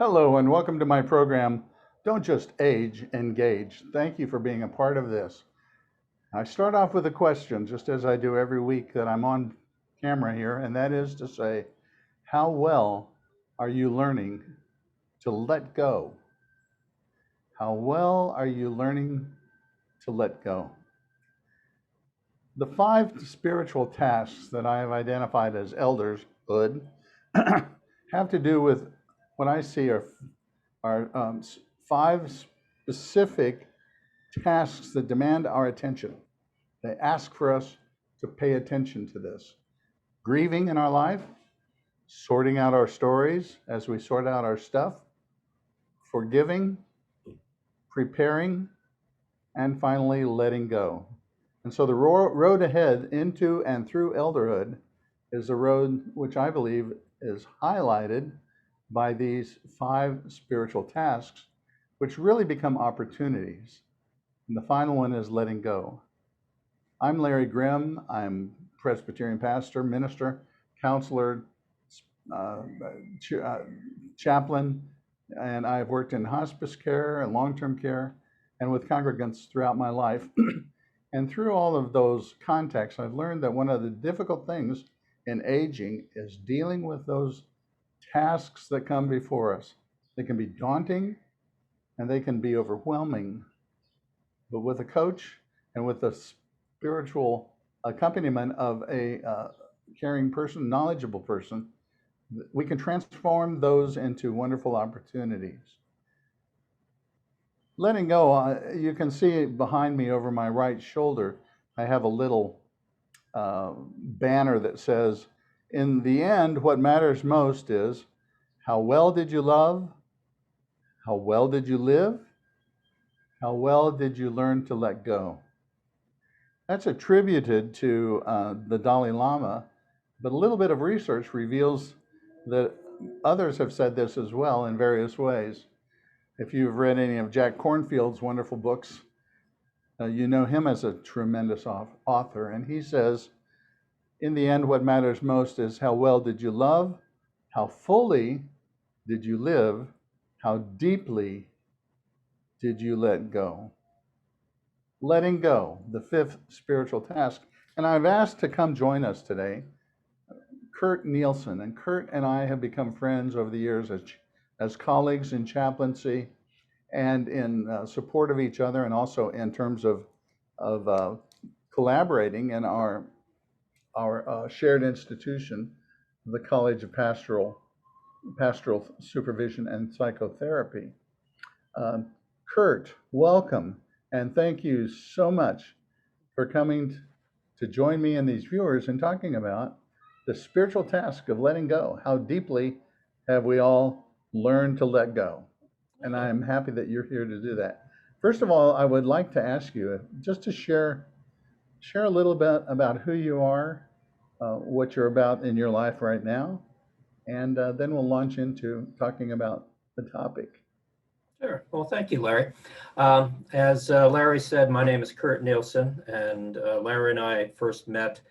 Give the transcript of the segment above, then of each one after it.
Hello and welcome to my program, Don't Just Age, Engage. Thank you for being a part of this. I start off with a question, just as I do every week that I'm on camera here, and that is to say, how well are you learning to let go? How well are you learning to let go? The 5 spiritual tasks that I have identified as elderhood have to do with what I see are 5 specific tasks that demand our attention. They ask for us to pay attention to this. Grieving in our life, sorting out our stories as we sort out our stuff, forgiving, preparing, and finally letting go. And so the road ahead into and through elderhood is a road which I believe is highlighted by these 5 spiritual tasks, which really become opportunities. And the final one is letting go. I'm Larry Grimm. I'm Presbyterian pastor, minister, counselor, chaplain, and I've worked in hospice care and long-term care and with congregants throughout my life. And through all of those contexts, I've learned that one of the difficult things in aging is dealing with those tasks that come before us. They can be daunting and they can be overwhelming. But with a coach and with the spiritual accompaniment of a caring person, knowledgeable person, we can transform those into wonderful opportunities. Letting go, you can see behind me over my right shoulder, I have a little banner that says, in the end, what matters most is how well did you love? How well did you live? How well did you learn to let go? That's attributed to the Dalai Lama, but a little bit of research reveals that others have said this as well in various ways. If you've read any of Jack Kornfield's wonderful books, you know him as a tremendous author, and he says, in the end, what matters most is how well did you love, how fully did you live, how deeply did you let go? Letting go, the 5th spiritual task. And I've asked to come join us today Kurt Neilson. And Kurt and I have become friends over the years as colleagues in chaplaincy and in support of each other, and also in terms of collaborating in our shared institution, the College of Pastoral Supervision and Psychotherapy. Kurt, welcome, and thank you so much for coming to join me and these viewers in talking about the spiritual task of letting go. How deeply have we all learned to let go? And I am happy that you're here to do that. First of all, I would like to ask you just to share a little bit about who you are, what you're about in your life right now, and then we'll launch into talking about the topic. Sure. Well, thank you, Larry. As Larry said, my name is Kurt Neilson, and Larry and I first met.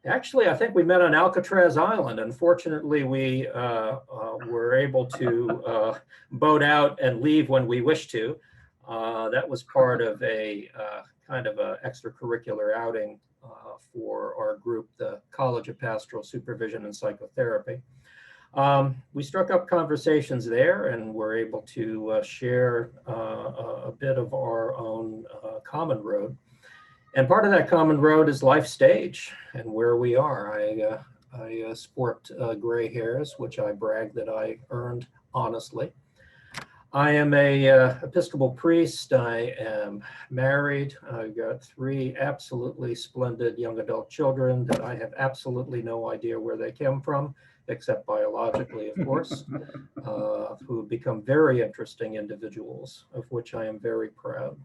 Actually, I think we met on Alcatraz Island. Unfortunately, we were able to boat out and leave when we wished to. That was part of a kind of an extracurricular outing for our group, the College of Pastoral Supervision and Psychotherapy. We struck up conversations there and were able to share a bit of our own common road. And part of that common road is life stage and where we are. I sport gray hairs, which I brag that I earned honestly. I am a Episcopal priest. I am married. I've got 3 absolutely splendid young adult children that I have absolutely no idea where they came from, except biologically, of course, who have become very interesting individuals, of which I am very proud.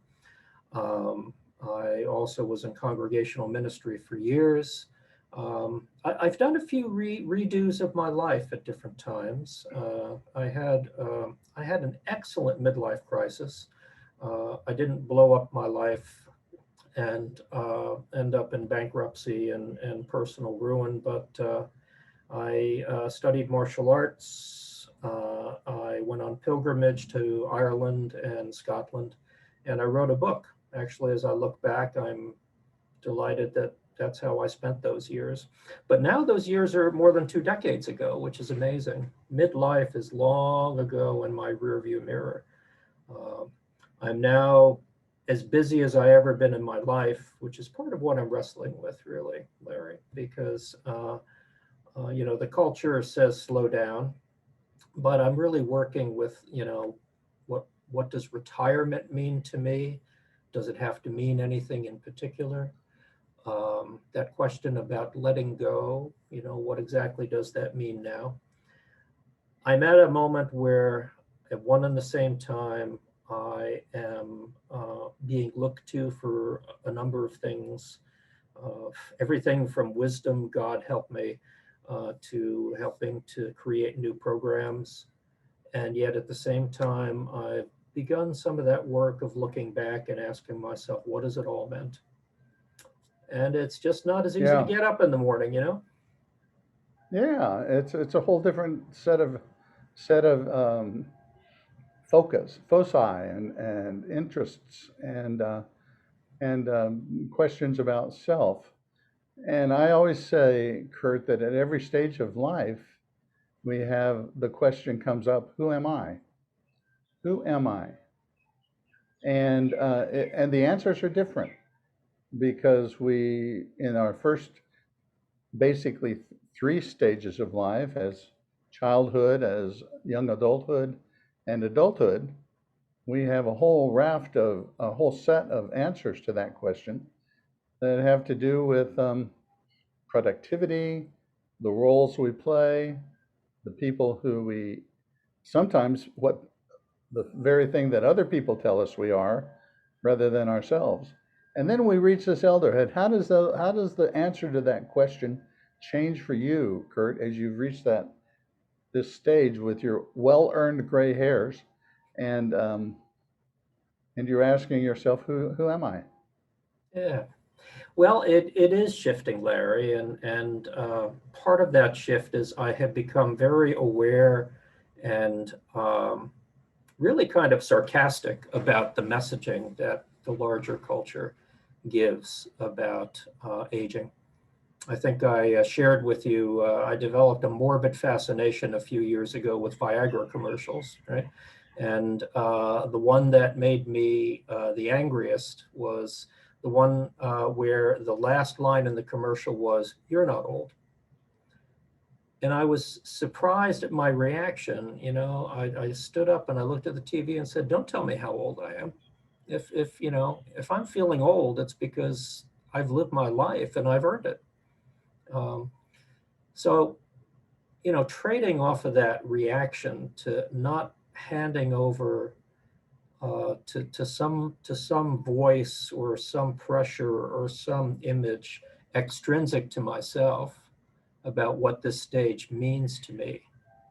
I also was in congregational ministry for years. I've done a few redos of my life at different times. I had an excellent midlife crisis. I didn't blow up my life and end up in bankruptcy and personal ruin, but I studied martial arts I went on pilgrimage to Ireland and Scotland, and I wrote a book. Actually, as I look back, I'm delighted that that's how I spent those years. But now those years are more than 2 decades ago, which is amazing. Midlife is long ago in my rearview mirror. Uh, I'm now as busy as I ever been in my life, which is part of what I'm wrestling with, really, Larry, because the culture says slow down, but I'm really working with, what does retirement mean to me? Does it have to mean anything in particular? That question about letting go, what exactly does that mean now? I'm at a moment where at one and the same time, I am being looked to for a number of things, everything from wisdom, God help me, to helping to create new programs. And yet at the same time, I've begun some of that work of looking back and asking myself, what has it all meant? And it's just not as easy to Yeah, get up in the morning. yeah. It's a whole different set of foci, and interests, and questions about self. And I always say, Kurt, that at every stage of life, we have the question comes up: Who am I? Who am I? And the answers are different because we, in our first, basically three stages of life, as childhood, as young adulthood, and adulthood, we have a whole set of answers to that question that have to do with productivity, the roles we play, the people who we sometimes what the very thing that other people tell us we are rather than ourselves. And then we reach this elderhood. How does the answer to that question change for you, Kurt, as you've reached this stage with your well-earned gray hairs, and you're asking yourself, who am I? Yeah. Well, it is shifting, Larry, and part of that shift is I have become very aware and really kind of sarcastic about the messaging that the larger culture gives about aging. I think I shared with you, I developed a morbid fascination a few years ago with Viagra commercials, right? And the one that made me the angriest was the one where the last line in the commercial was, "You're not old." And I was surprised at my reaction. I stood up and I looked at the TV and said, "Don't tell me how old I am. If I'm feeling old, it's because I've lived my life and I've earned it." Um, so, trading off of that reaction to not handing over to some voice or some pressure or some image extrinsic to myself about what this stage means to me.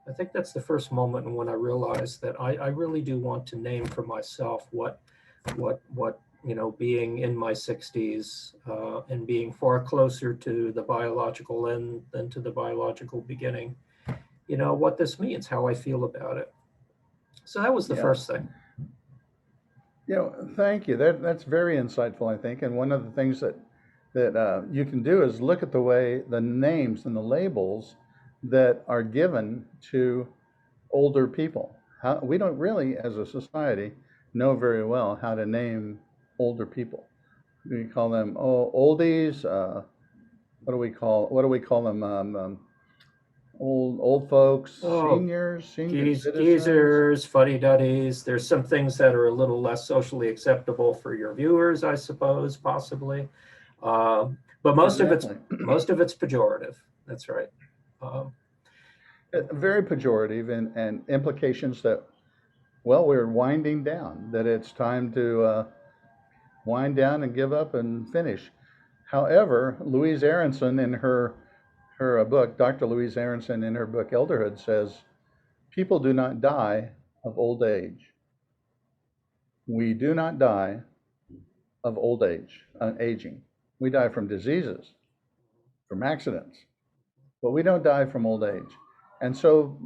I think that's the first moment when I realized that I really do want to name for myself what being in my 60s and being far closer to the biological end than to the biological beginning, what this means, how I feel about it. So that was the Yeah. first thing. Thank you. That's very insightful, I think. And one of the things that you can do is look at the way the names and the labels that are given to older people. We don't really, as a society, know very well how to name older people. We call them oldies. What do we call them? Old folks, Oh, senior citizens. geezers, fuddy-duddies. There's some things that are a little less socially acceptable for your viewers, I suppose, possibly. But Exactly. most of it's pejorative. That's right. Um, Very pejorative, and implications that, well, we're winding down, that it's time to wind down and give up and finish. However, Louise Aronson, in her book, Dr. Louise Aronson, in her book Elderhood, says people do not die of old age. We do not die of old age, aging. We die from diseases, from accidents, but we don't die from old age. And so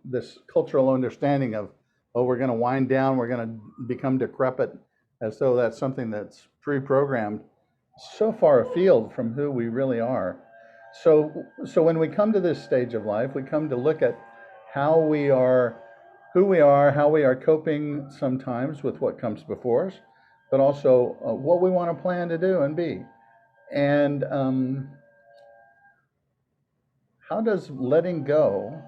this cultural understanding of, oh, we're going to wind down, we're going to become decrepit, as though that's something that's pre-programmed, so far afield from who we really are. So when we come to this stage of life, we come to look at how we are, who we are, how we are coping sometimes with what comes before us, but also what we want to plan to do and be. And how does letting go,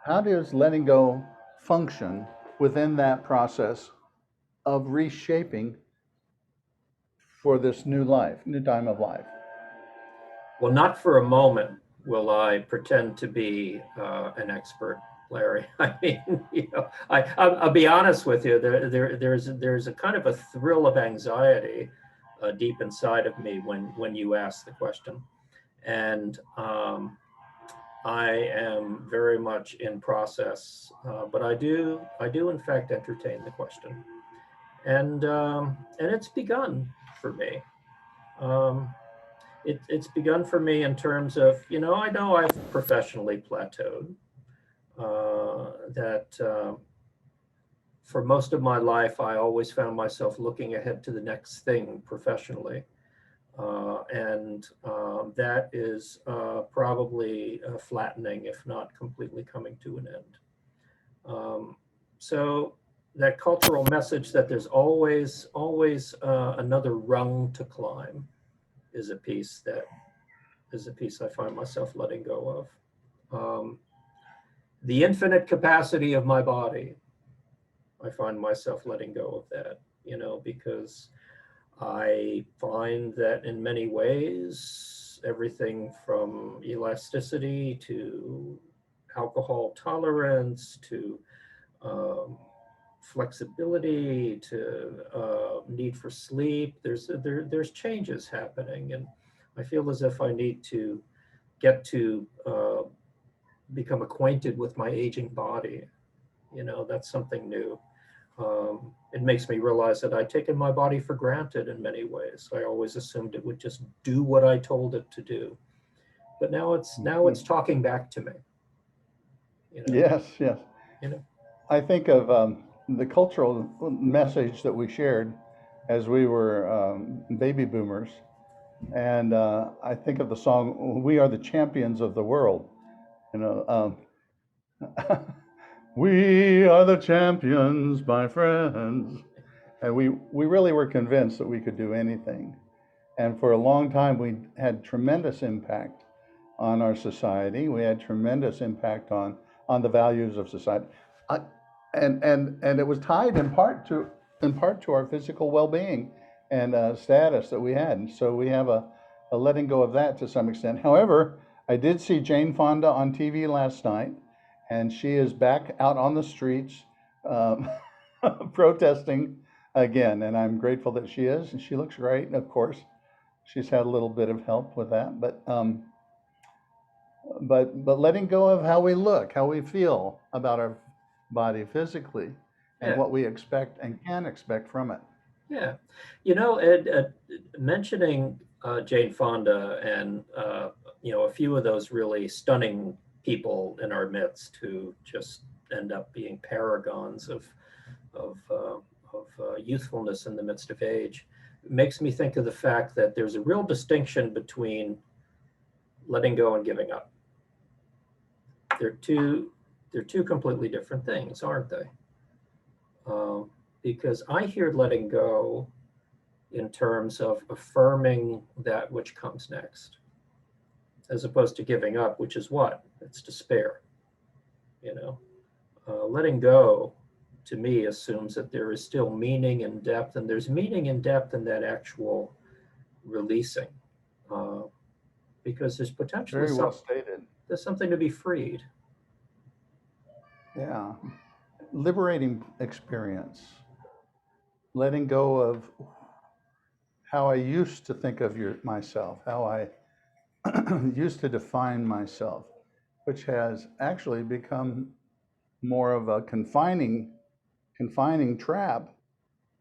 how does letting go function within that process of reshaping for this new life, new time of life? Well, not for a moment will I pretend to be an expert, Larry. I mean, I'll be honest with you. There's a kind of a thrill of anxiety deep inside of me when you ask the question, and I am very much in process. But I do in fact entertain the question, and it's begun for me. Um, it's begun for me in terms of, I know I've professionally plateaued, that for most of my life, I always found myself looking ahead to the next thing professionally. And that is probably flattening, if not completely coming to an end. So that cultural message that there's always another rung to climb is a piece I find myself letting go of. The infinite capacity of my body, I find myself letting go of that, because I find that in many ways, everything from elasticity to alcohol tolerance to flexibility to need for sleep, there's changes happening, and I feel as if I need to get to become acquainted with my aging body. That's something new. It makes me realize that I'd taken my body for granted in many ways. I always assumed it would just do what I told it to do, but now it's talking back to me. Yes, yes. You know. I think of the cultural message that we shared as we were baby boomers. And I think of the song, We Are the Champions of the World. You know, we are the champions, my friends. And we really were convinced that we could do anything. And for a long time, we had tremendous impact on our society. We had tremendous impact on the values of society. I, and it was tied in part to our physical well-being and status that we had. And so we have a letting go of that to some extent. However, I did see Jane Fonda on TV last night, and she is back out on the streets um, protesting again. And I'm grateful that she is. And she looks great, of course. She's had a little bit of help with that, but letting go of how we look, how we feel about our body physically, and Yeah, what we expect and can expect from it. yeah. Ed, mentioning Jane Fonda and a few of those really stunning people in our midst who just end up being paragons of youthfulness in the midst of age, makes me think of the fact that there's a real distinction between letting go and giving up. They're two completely different things, aren't they? Because I hear letting go in terms of affirming that which comes next, as opposed to giving up, which is what? It's despair. Letting go to me assumes that there is still meaning and depth, and there's meaning and depth in that actual releasing, because there's potentially Very well stated. there's something to be freed. Yeah. Liberating experience. Letting go of how I used to think of myself, how I used to define myself, which has actually become more of a confining trap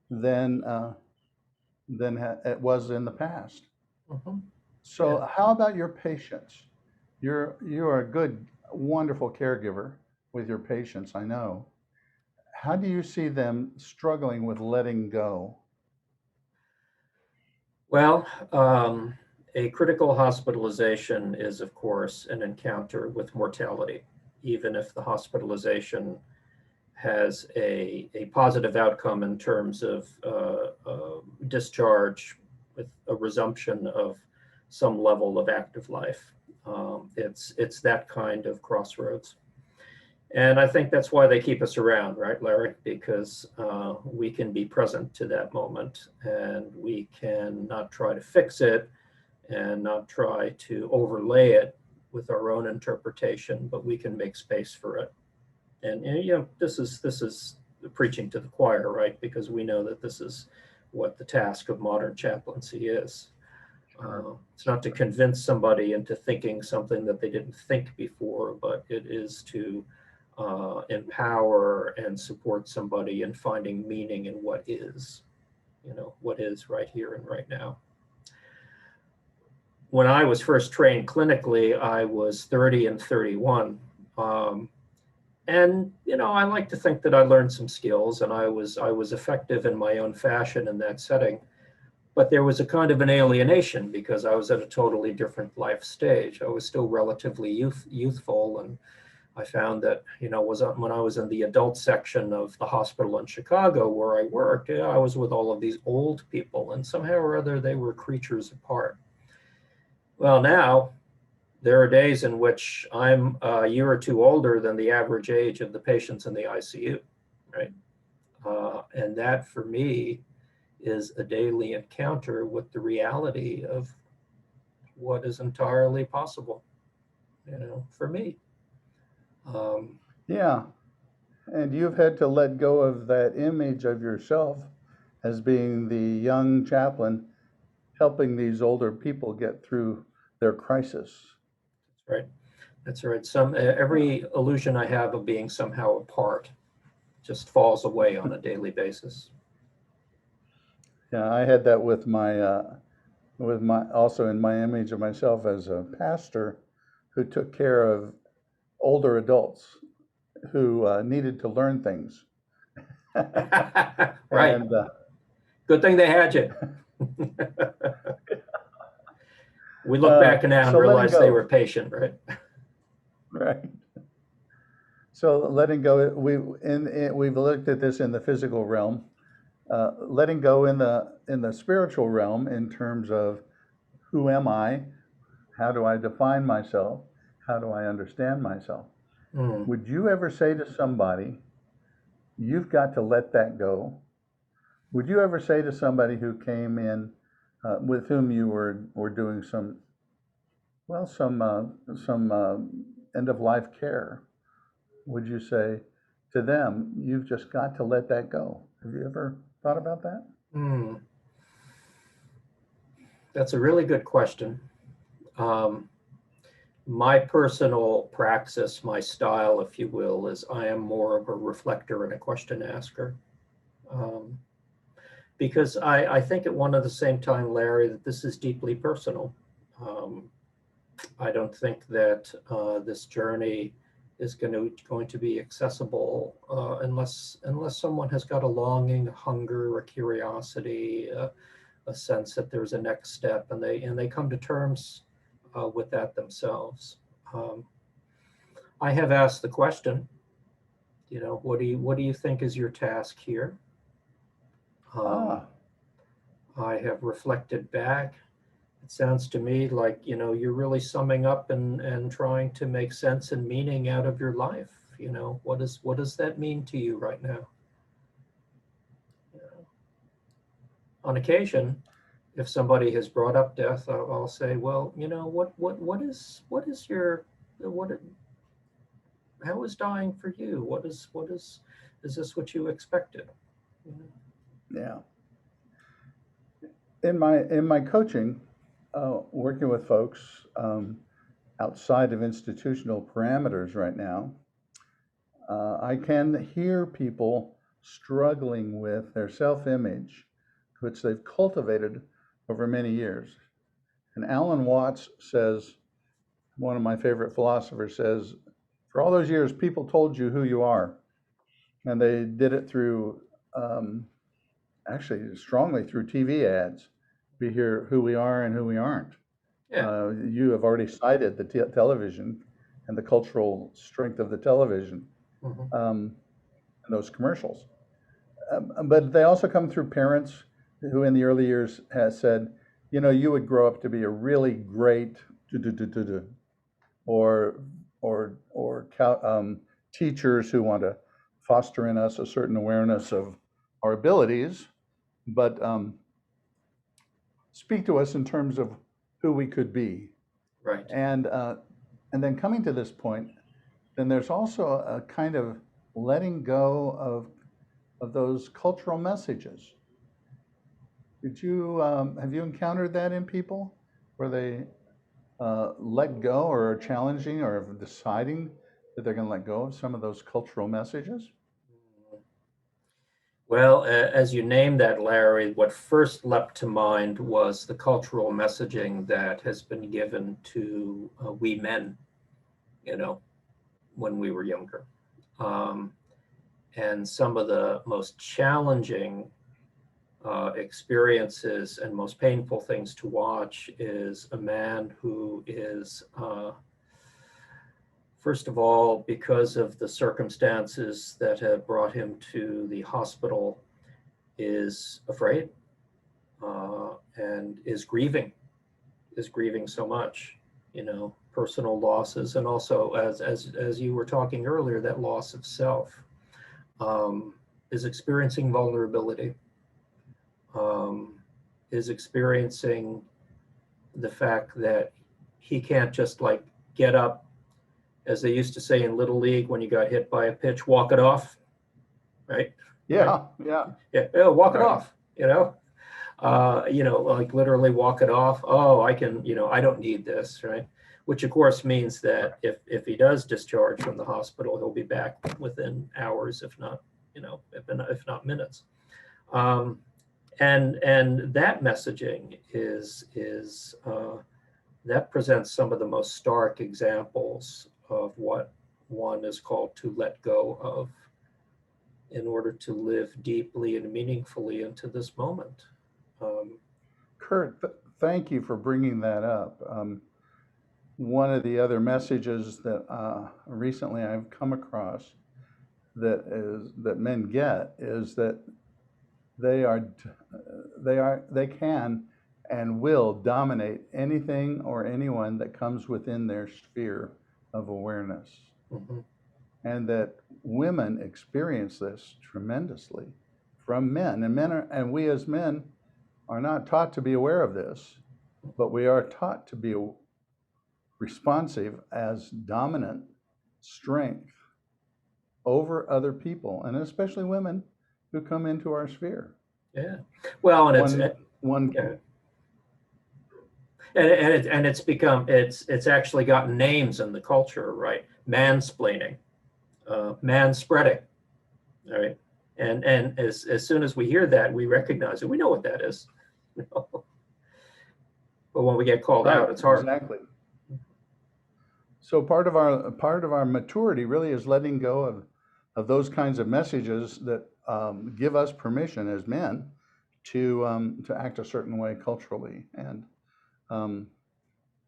than it was in the past. Mhm. So Yeah. how about your patience? You are a good wonderful caregiver with your patients, I know. How do you see them struggling with letting go? Well, a critical hospitalization is, of course, an encounter with mortality, even if the hospitalization has a positive outcome in terms of discharge with a resumption of some level of active life. It's that kind of crossroads. And I think that's why they keep us around, right, Larry? Because we can be present to that moment and we can not try to fix it and not try to overlay it with our own interpretation, but we can make space for it. And you know, this is preaching to the choir, right? Because we know that this is what the task of modern chaplaincy is. It's not to convince somebody into thinking something that they didn't think before, but it is to empower and support somebody in finding meaning in what is, you know, what is right here and right now. When I was first trained clinically, I was 30 and 31. And you know, I like to think that I learned some skills and I was effective in my own fashion in that setting. But there was a kind of an alienation because I was at a totally different life stage. I was still relatively youthful, and I found that, you know, when I was in the adult section of the hospital in Chicago where I worked, yeah, I was with all of these old people, and somehow or other they were creatures apart. Well, now there are days in which I'm a year or two older than the average age of the patients in the ICU, right? And that for me is a daily encounter with the reality of what is entirely possible, you know, for me. Yeah, and you've had to let go of that image of yourself as being the young chaplain helping these older people get through their crisis. Right. That's right. Every illusion I have of being somehow apart just falls away on a daily basis. Yeah, I had that with my also in my image of myself as a pastor who took care of older adults who needed to learn things. Right. And Good thing they had you. We look back now and so letting realize they go, were patient, right? right? So letting go, we've looked at this in the physical realm, letting go in the spiritual realm in terms of who am I, how do I define myself, how do I understand myself. Mm. Would you ever say to somebody, you've got to let that go? Would you ever say to somebody who came in with whom you were doing some end of life care? Would you say to them, you've just got to let that go? Have you ever thought about that? Mm. That's a really good question. My personal praxis, my style, if you will, is I am more of a reflector and a question asker. Because I think at one and the same time, Larry, that this is deeply personal. I don't think that this journey is going to be accessible unless someone has got a longing, a hunger, a curiosity, a sense that there's a next step, and they come to terms with that themselves. I have asked the question, you know, what do you think is your task here? Ah, I have reflected back. It sounds to me like, you know, you're really summing up and trying to make sense and meaning out of your life. You know, what does that mean to you right now? You know, on occasion, if somebody has brought up death, I'll say, well, you know, what is your what how is dying for you? Is this what you expected? You know? yeah. In my coaching, working with folks outside of institutional parameters right now, I can hear people struggling with their self-image, which they've cultivated over many years. And Alan Watts says, one of my favorite philosophers says, For all those years, people told you who you are, and they did it through, actually, strongly through TV ads. We hear who we are and who we aren't. Yeah. You have already cited the television and the cultural strength of the television, Mhm. and those commercials. But they also come through parents who, in the early years, has said, you know, you would grow up to be a really great, or teachers who want to foster in us a certain awareness of our abilities, but speak to us in terms of who we could be. Right. And then coming to this point, then there's also a kind of letting go of those cultural messages. Did you have you encountered that in people where they let go or are challenging or deciding that they're going to let go of some of those cultural messages? Well, as you named that, Larry, what first leapt to mind was the cultural messaging that has been given to we men, you know, when we were younger. Um, and some of the most challenging experiences and most painful things to watch is a man who is, first of all, because of the circumstances that have brought him to the hospital, is afraid and is grieving so much, you know, personal losses, and also as you were talking earlier, that loss of self, is experiencing vulnerability, is experiencing the fact that he can't just like get up, as they used to say in Little League when you got hit by a pitch, walk it off, right? Right. Yeah, yeah, Yeah, walk it right. off, you know, like literally walk it off. Oh, I can, you know, I don't need this, right? Which of course means that if he does discharge from the hospital, he'll be back within hours, if not, you know, if not minutes. And that messaging is that presents some of the most stark examples of what one is called to let go of in order to live deeply and meaningfully into this moment. Um, Kurt, thank you for bringing that up. One of the other messages that recently I've come across that men get is that they are they can and will dominate anything or anyone that comes within their sphere of awareness, mhm. and that women experience this tremendously from men, and we as men are not taught to be aware of this, but we are taught to be responsive as dominant strength over other people, and especially women who come into our sphere. Yeah. Well, and it's One, one, yeah. And it's become it's actually gotten names in the culture, right? Mansplaining, man spreading, all right? And as soon as we hear that, we recognize it. We know what that is. You know? But when we get called right, out, it's hard. exactly. So part of our maturity really is letting go of those kinds of messages that give us permission as men to act a certain way culturally, um,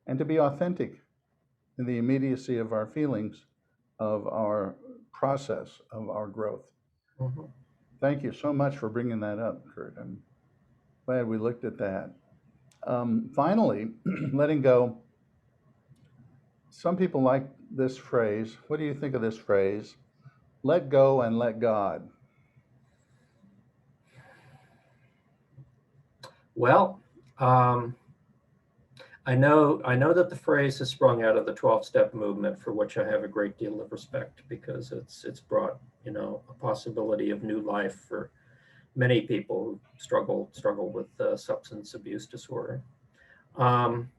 and to be authentic in the immediacy of our feelings, of our process, of our growth. Mhm. Thank you so much for bringing that up, Kurt. I'm glad we looked at that. Finally, letting go. Some people like this phrase. What do you think of this phrase? Let go and let God. Well, um, I know that the phrase has sprung out of the 12-step movement, for which I have a great deal of respect, because it's brought, you know, a possibility of new life for many people who struggle with substance abuse disorder. Um,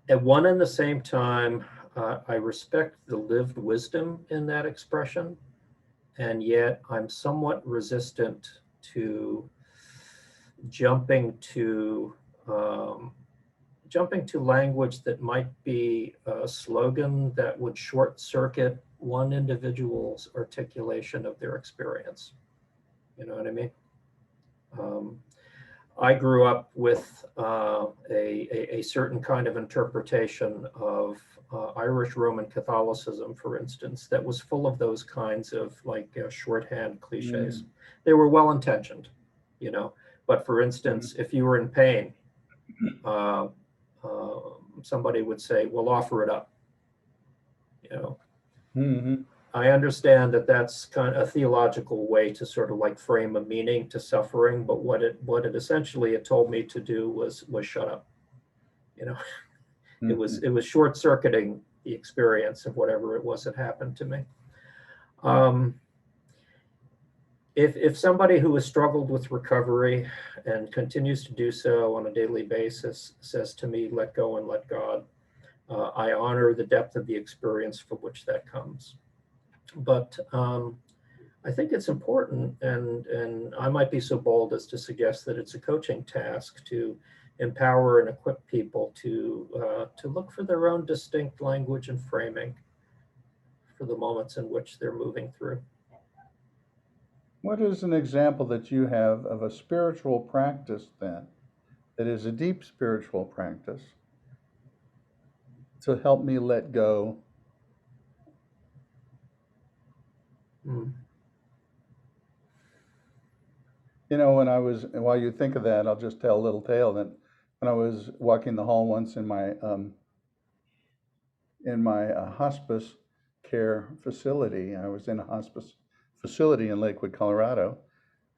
at one and the same time, I respect the lived wisdom in that expression, and yet I'm somewhat resistant to jumping to jumping to language that might be a slogan that would short circuit one individual's articulation of their experience. You know what I mean? I grew up with a certain kind of interpretation of Irish Roman Catholicism, for instance, that was full of those kinds of like shorthand cliches. They were well intentioned, you know, but for instance, if you were in pain, somebody would say, "Well, offer it up," you know. I understand that that's kind of a theological way to sort of like frame a meaning to suffering, but what it essentially it told me to do was shut up. You know, it was short circuiting the experience of whatever it was that happened to me. If somebody who has struggled with recovery and continues to do so on a daily basis says to me, "Let go and let God," I honor the depth of the experience from which that comes. But I think it's important, and I might be so bold as to suggest that it's a coaching task to empower and equip people to look for their own distinct language and framing for the moments in which they're moving through. What is an example that you have of a spiritual practice then, that is a deep spiritual practice, to help me let go? You know, while you think of that, I'll just tell a little tale that when I was walking the hall once in my hospice care facility, I was in a hospice facility in Lakewood, Colorado,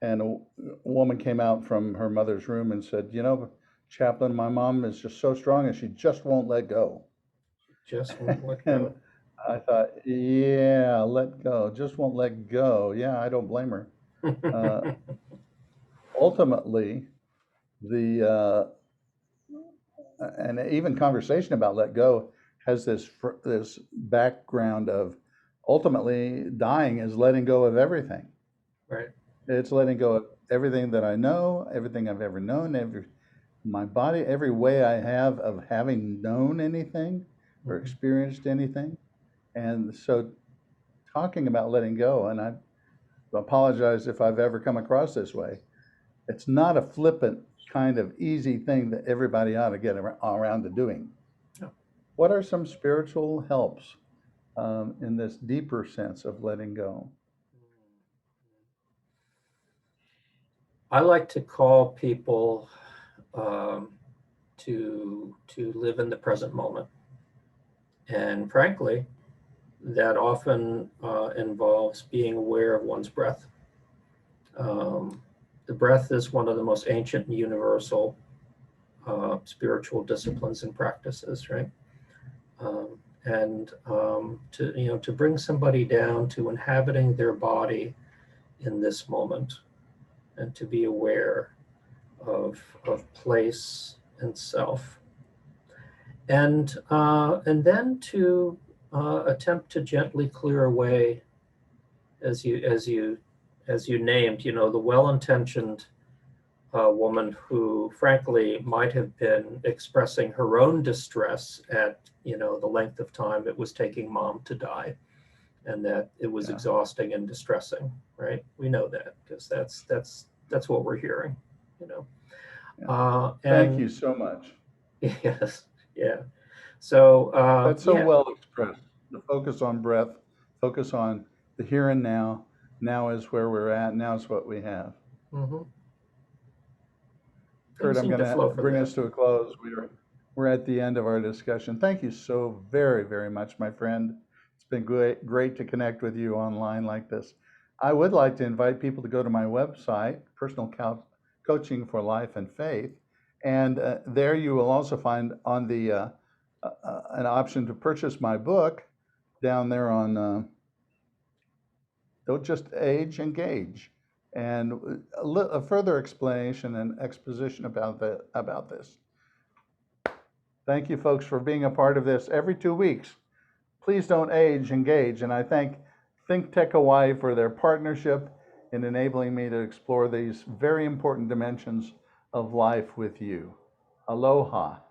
and a woman came out from her mother's room and said, "You know, Chaplain, my mom is just so strong and she just won't let go." Just won't let go. And I thought, yeah, let go, just won't let go. Yeah, I don't blame her. Ultimately, and even conversation about let go has this background of ultimately dying is letting go of everything. Right. It's letting go of everything that I know, everything I've ever known, my body, every way I have of having known anything or experienced anything. And so talking about letting go, and I apologize if I've ever come across this way, it's not a flippant kind of easy thing that everybody ought to get around to doing. No. What are some spiritual helps in this deeper sense of letting go? I like to call people to live in the present moment, and frankly, that often involves being aware of one's breath. The breath is one of the most ancient and universal spiritual disciplines and practices, right? To bring somebody down to inhabiting their body in this moment, and to be aware of place and self, and then to attempt to gently clear away, as you named, you know, the well-intentioned woman who frankly might have been expressing her own distress at, you know, the length of time it was taking mom to die, and that it was exhausting and distressing, right? We know that because that's what we're hearing, you know. Thank you so much. Yes, yeah. So that's so well expressed. The focus on breath, focus on the here and now. Now is where we're at. Now is what we have. Kurt, I'm going to bring us to a close. We're at the end of our discussion. Thank you so very, very much, my friend. It's been great to connect with you online like this. I would like to invite people to go to my website, Personal Coaching for Life and Faith, and there you will also find on the an option to purchase my book down there on Don't Just Age, Engage, and a further explanation and exposition about this. Thank you, folks, for being a part of this every 2 weeks. Please don't age, engage, and I thank ThinkTech Hawaii for their partnership in enabling me to explore these very important dimensions of life with you. Aloha.